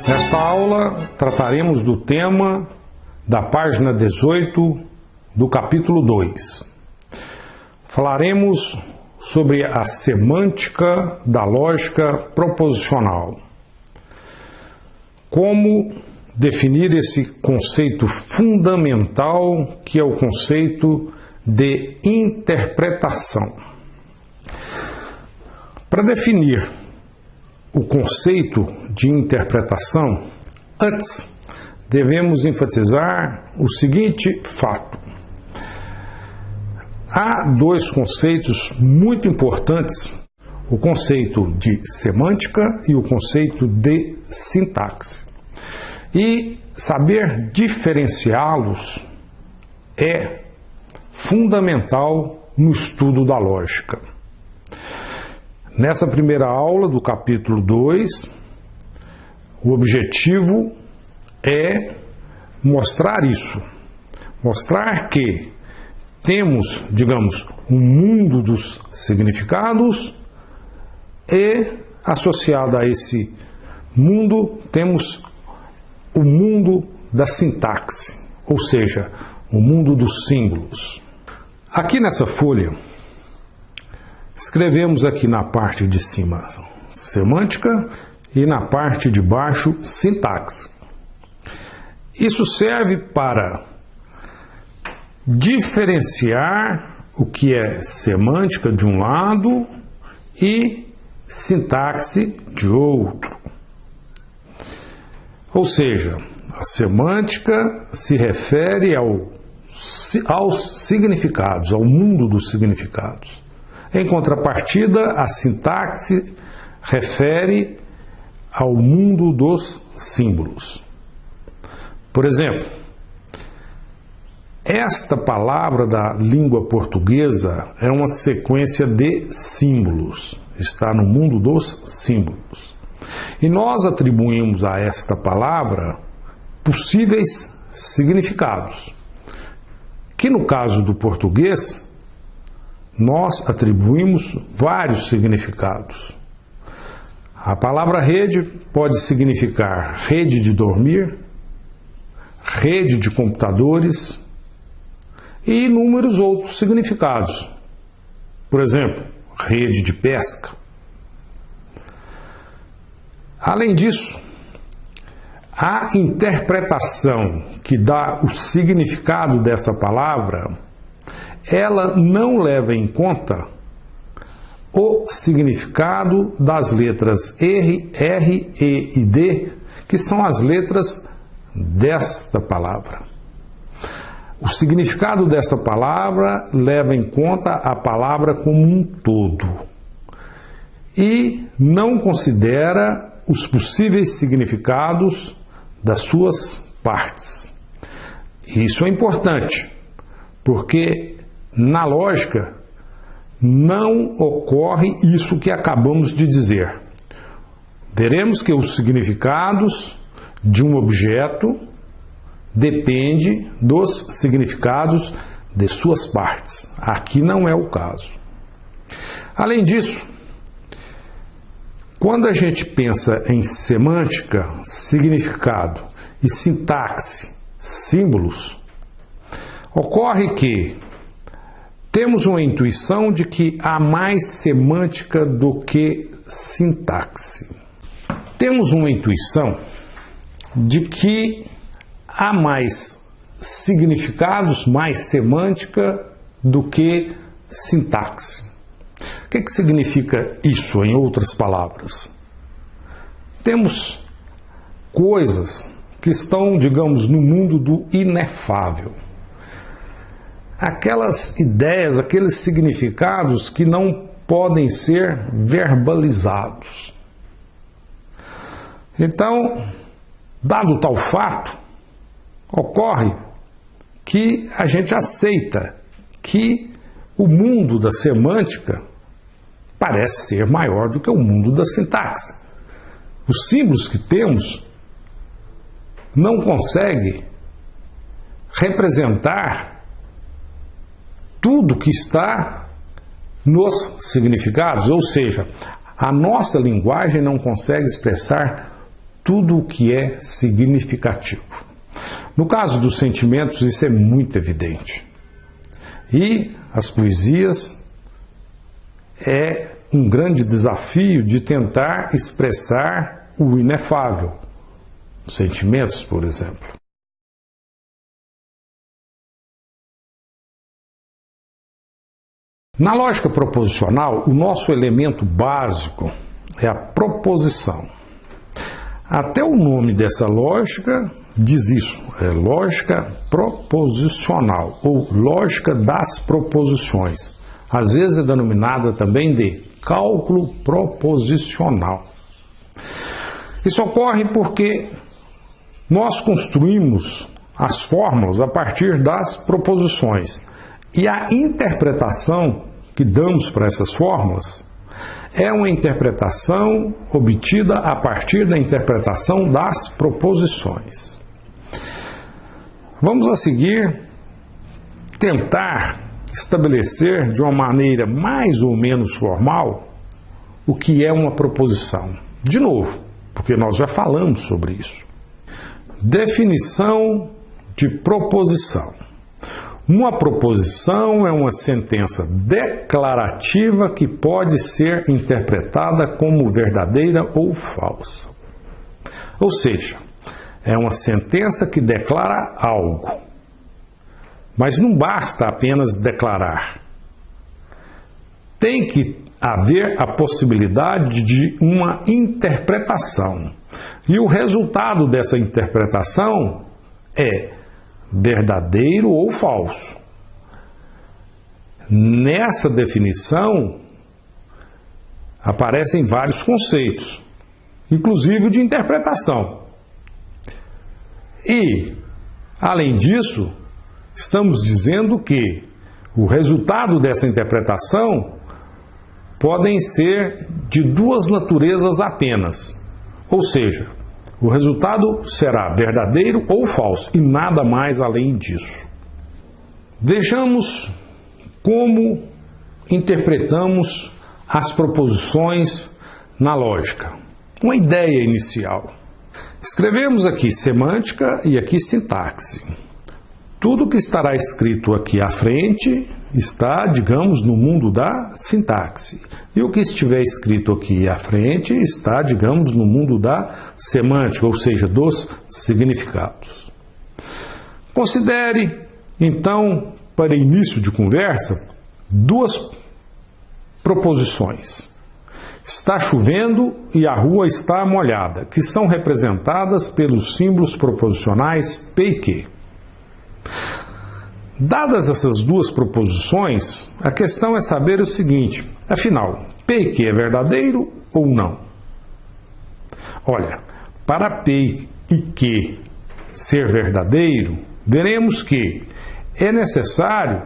Nesta aula, trataremos do tema da página 18 do capítulo 2. Falaremos sobre a semântica da lógica proposicional. Como definir esse conceito fundamental que é o conceito de interpretação. Para definir o conceito de interpretação, antes devemos enfatizar o seguinte fato. Há dois conceitos muito importantes, o conceito de semântica e o conceito de sintaxe. E saber diferenciá-los é fundamental no estudo da lógica. Nessa primeira aula do capítulo 2, o objetivo é mostrar isso, mostrar que temos, digamos, um mundo dos significados e, associado a esse mundo, temos o mundo da sintaxe, ou seja, o mundo dos símbolos. Aqui nessa folha, escrevemos aqui na parte de cima semântica e na parte de baixo sintaxe. Isso serve para diferenciar o que é semântica de um lado e sintaxe de outro. Ou seja, a semântica se refere aos significados, ao mundo dos significados. Em contrapartida, a sintaxe refere ao mundo dos símbolos. Por exemplo, esta palavra da língua portuguesa é uma sequência de símbolos, está no mundo dos símbolos. E nós atribuímos a esta palavra possíveis significados, que no caso do português, nós atribuímos vários significados. A palavra rede pode significar rede de dormir, rede de computadores e inúmeros outros significados. Por exemplo, rede de pesca. Além disso, a interpretação que dá o significado dessa palavra, ela não leva em conta o significado das letras R, E e D, que são as letras desta palavra. O significado dessa palavra leva em conta a palavra como um todo e não considera os possíveis significados das suas partes. Isso é importante, porque na lógica, não ocorre isso que acabamos de dizer. Veremos que os significados de um objeto dependem dos significados de suas partes. Aqui não é o caso. Além disso, quando a gente pensa em semântica, significado e sintaxe, símbolos, ocorre que temos uma intuição de que há mais semântica do que sintaxe. Temos uma intuição de que há mais significados, mais semântica do que sintaxe. O que significa isso, em outras palavras? Temos coisas que estão, digamos, no mundo do inefável. Aquelas ideias, aqueles significados que não podem ser verbalizados. Então, dado tal fato, ocorre que a gente aceita que o mundo da semântica parece ser maior do que o mundo da sintaxe. Os símbolos que temos não conseguem representar tudo que está nos significados, ou seja, a nossa linguagem não consegue expressar tudo o que é significativo. No caso dos sentimentos, isso é muito evidente. E as poesias é um grande desafio de tentar expressar o inefável. Os sentimentos, por exemplo. Na lógica proposicional, o nosso elemento básico é a proposição. Até o nome dessa lógica diz isso, é lógica proposicional, ou lógica das proposições. Às vezes é denominada também de cálculo proposicional. Isso ocorre porque nós construímos as fórmulas a partir das proposições. E a interpretação que damos para essas fórmulas é uma interpretação obtida a partir da interpretação das proposições. Vamos a seguir tentar estabelecer de uma maneira mais ou menos formal o que é uma proposição. De novo, porque nós já falamos sobre isso. Definição de proposição. Uma proposição é uma sentença declarativa que pode ser interpretada como verdadeira ou falsa. Ou seja, é uma sentença que declara algo. Mas não basta apenas declarar. Tem que haver a possibilidade de uma interpretação. E o resultado dessa interpretação é verdadeiro ou falso. Nessa definição aparecem vários conceitos, inclusive de interpretação. E, além disso, estamos dizendo que o resultado dessa interpretação podem ser de duas naturezas apenas, ou seja, o resultado será verdadeiro ou falso, e nada mais além disso. Vejamos como interpretamos as proposições na lógica. Uma ideia inicial. Escrevemos aqui semântica e aqui sintaxe. Tudo que estará escrito aqui à frente está, digamos, no mundo da sintaxe. E o que estiver escrito aqui à frente está, digamos, no mundo da semântica, ou seja, dos significados. Considere, então, para início de conversa, duas proposições. Está chovendo e a rua está molhada, que são representadas pelos símbolos proposicionais P e Q. Dadas essas duas proposições, a questão é saber o seguinte: afinal, P e Q é verdadeiro ou não? Olha, para P e Q ser verdadeiro, veremos que é necessário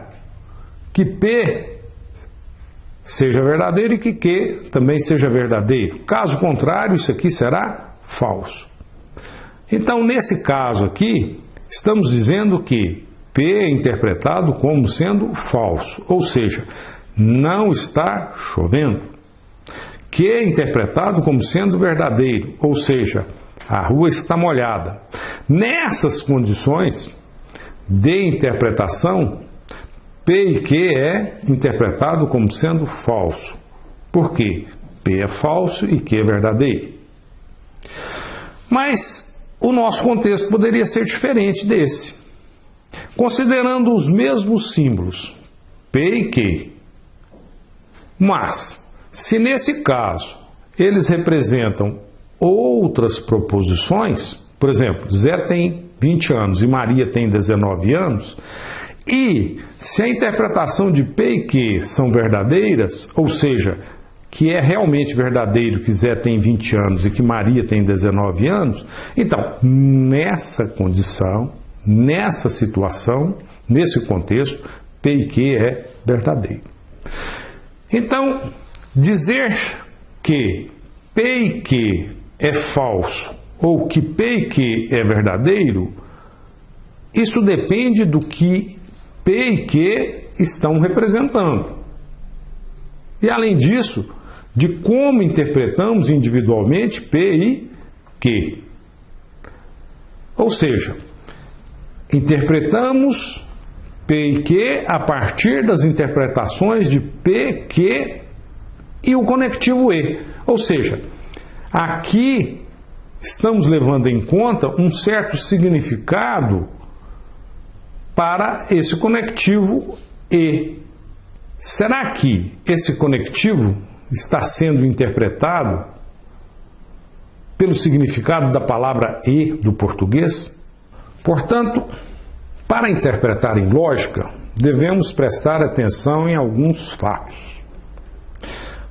que P seja verdadeiro e que Q também seja verdadeiro. Caso contrário, isso aqui será falso. Então, nesse caso aqui, estamos dizendo que P é interpretado como sendo falso, ou seja, não está chovendo. Q é interpretado como sendo verdadeiro, ou seja, a rua está molhada. Nessas condições de interpretação, P e Q é interpretado como sendo falso. Por quê? P é falso e Q é verdadeiro. Mas o nosso contexto poderia ser diferente desse. Considerando os mesmos símbolos, P e Q. Mas, se nesse caso eles representam outras proposições, por exemplo, Zé tem 20 anos e Maria tem 19 anos, e se a interpretação de P e Q são verdadeiras, ou seja, que é realmente verdadeiro que Zé tem 20 anos e que Maria tem 19 anos, então, nessa condição, nessa situação, nesse contexto, P e Q é verdadeiro. Então, dizer que P e Q é falso ou que P e Q é verdadeiro, isso depende do que P e Q estão representando. E além disso, de como interpretamos individualmente P e Q. Ou seja, interpretamos P e Q a partir das interpretações de P, Q e o conectivo E. Ou seja, aqui estamos levando em conta um certo significado para esse conectivo E. Será que esse conectivo está sendo interpretado pelo significado da palavra E do português? Portanto, para interpretar em lógica, devemos prestar atenção em alguns fatos.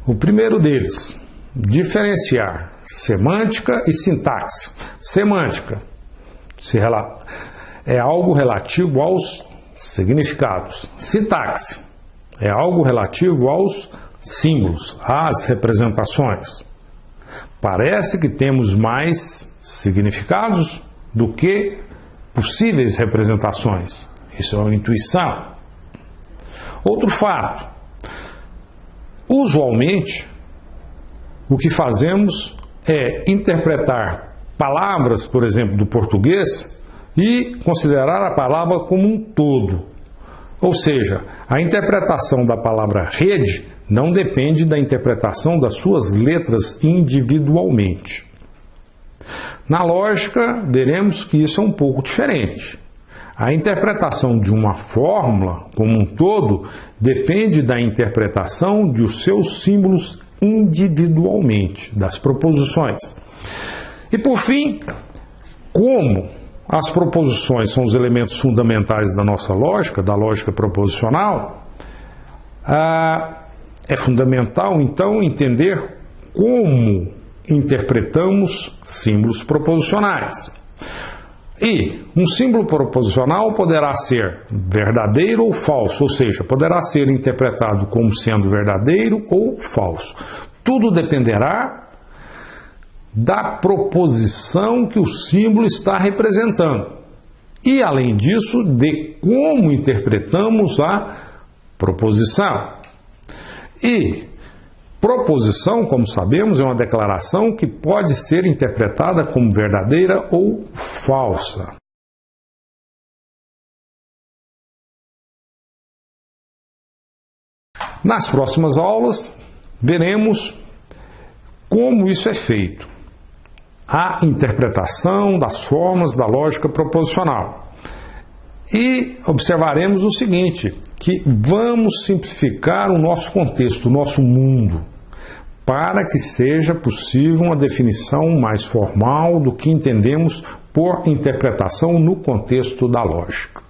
O primeiro deles, diferenciar semântica e sintaxe. Semântica é algo relativo aos significados. Sintaxe é algo relativo aos símbolos, às representações. Parece que temos mais significados do que possíveis representações. Isso é uma intuição. Outro fato. Usualmente, o que fazemos é interpretar palavras, por exemplo, do português e considerar a palavra como um todo. Ou seja, a interpretação da palavra rede não depende da interpretação das suas letras individualmente. Na lógica, veremos que isso é um pouco diferente. A interpretação de uma fórmula como um todo depende da interpretação de os seus símbolos individualmente, das proposições. E por fim, como as proposições são os elementos fundamentais da nossa lógica, da lógica proposicional, é fundamental então entender como interpretamos símbolos proposicionais. E um símbolo proposicional poderá ser verdadeiro ou falso, ou seja, poderá ser interpretado como sendo verdadeiro ou falso. Tudo dependerá da proposição que o símbolo está representando. E, além disso, de como interpretamos a proposição. E proposição, como sabemos, é uma declaração que pode ser interpretada como verdadeira ou falsa. Nas próximas aulas, veremos como isso é feito. A interpretação das formas da lógica proposicional. E observaremos o seguinte, que vamos simplificar o nosso contexto, o nosso mundo, para que seja possível uma definição mais formal do que entendemos por interpretação no contexto da lógica.